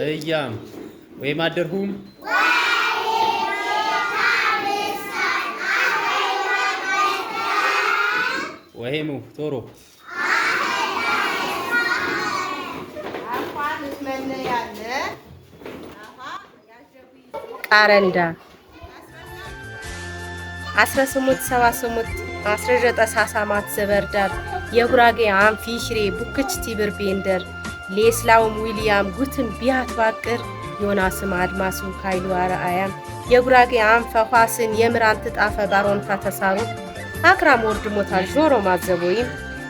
እያም ወይ ማደርሁም ወይሙ ቶሮ ቃረንዳ 1878 1968 ዘበርዳር የጉራጌ አንፊ ሽሬ ቡክች ቲብር ቤንደር ሌስላውም ዊሊያም ጉትን ቢያት ባቅር ዮናስም አድማሱ ካይሉ አርአያም የጉራጌ አንፈ ኋስን የምራንት ጣፈ ባሮንታ ተሳሩ አክራም ወርድ ሞታ ጆሮ ማዘቦይም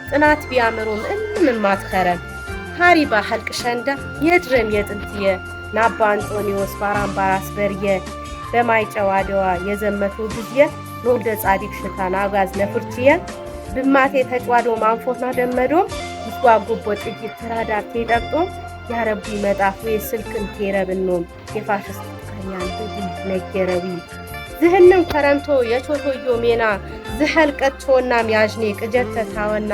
ጥናት ቢያምሩም እንምን ማትከረም ሃሪባ ሐልቅ ሸንዳ የድረም የጥንትየ ናባ አንጦኒዮስ ባራምባራስ በርየ በማይጨው አድዋ የዘመቱ ጊዜ ኖልደ ጻዲቅ ሽታና አጋዝ ነፍርቲየ ብማቴ ተጫዋዶ ማንፎና ደመዶ ይጓጉቦ ጥይት ተራዳር ተጠቅጦ ያረቡ መጣፍ ወይ ስልክን ተረብኖም የፋሽስት ቃያን ብዙ ነገረቢ ዝህንም ከረምቶ የቾቶዮ ሜና ዝህልቀቶና ሚያጅኔ ቅጀተ ታወና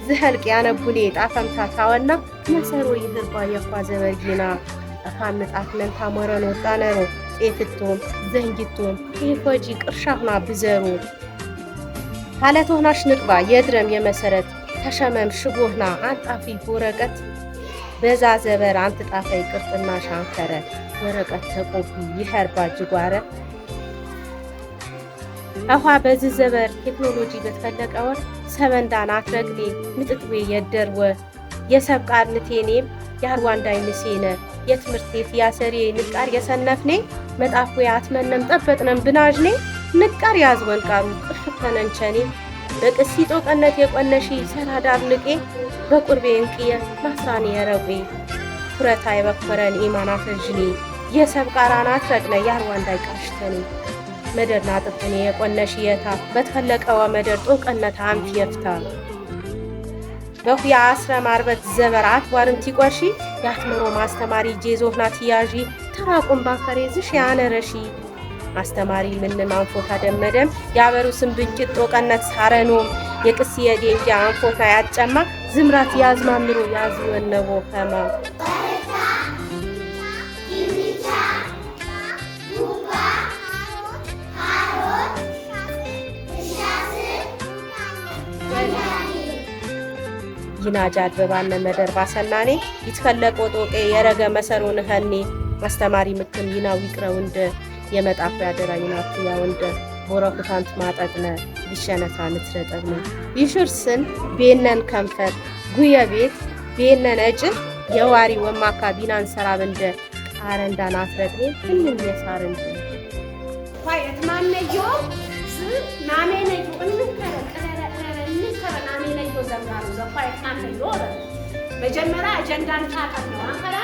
ዝህልቅ ያነቡኔ ጣፈምታ ታወና መሰሮ ይህርባ የኳ ዘበርጊና አፋንጣት መንታ ሞረን ወጣነሮ ጤፍቶም ዘንጊቶም ይፎጂ ቅርሻህና ብዘሩ ሐለቶናሽ ንቅባ የድረም የመሰረት ተሸመም ሽጎህና አንጣፊ ወረቀት በዛ ዘበር አንት ጣፈይ ቅርጥና ሻንከረ ወረቀት ተቆቢ ይህርባ ጅጓረ አኋ በዚህ ዘበር ቴክኖሎጂ በተፈለቀው ሰበንዳን አትረግኔ ምጥጥዌ የደርወ የሰብቃር ንቴኔም ያርዋንዳይ ንሴነ የትምህርት ቤት ያሰሪ ንቃር የሰነፍኔ መጣፍ አትመነም ጠበጥነም ብናጅኔ ንቃር ያዝወን ቃሩ ቅሽተነንቸኔ በቅሲጦ ቀነት የቆነሺ ሰራዳር ንቄ በቁርቤ እንቅየ ማስራኔ የረቁ ፍረታ የበፈረን ኢማናተጅኔ የሰብቃራን አትረግነ ያርዋንዳይ ቃሽተኔ መደርና ጥፍኔ የቆነሺ የታ በተፈለቀው መደር ጦቀነት አንፍ የፍታ በሁያ አስረ ማርበት ዘበራት ዋርንቲ ቆርሺ ያትምሮ ማስተማሪ ጄዞህና ትያዢ ተራቁም ባከሬ ዝሽ ያነረሺ ማስተማሪ ምን ማንፎታ ደመደም ያበሩ ስምብንጭት ጦቀነት ሳረኖም የቅስየ ዴንጃ አንፎታ ያጨማ ዝምራት ያዝማምሩ ያዝወነቦ ከማ ይናጃድ በባነ መደር ባሰናኔ ይትፈለቆ ጦቄ የረገ መሰሩን ኸኔ ማስተማሪ ምክም ይናው ይቅረው እንደ የመጣፍ ያደራ ይናቱ ያወንደ ቦረኩታንት ማጠቅነ ይሸነታ ንትረጠብነ ይሽርስን ቤነን ከንፈር ጉየ ቤት ቤነን እጭር የዋሪ ወማካ ቢናን ሰራብንደ ቃረንዳን አትረግኔ ሁሉም የሳርንደ ኳየት ማነጆ ናሜነጆ እንከረ ናሜነጆ ዘንጋሩ ዘኳየት ማነጆ መጀመሪያ አጀንዳን ታቀር ነው አንከራ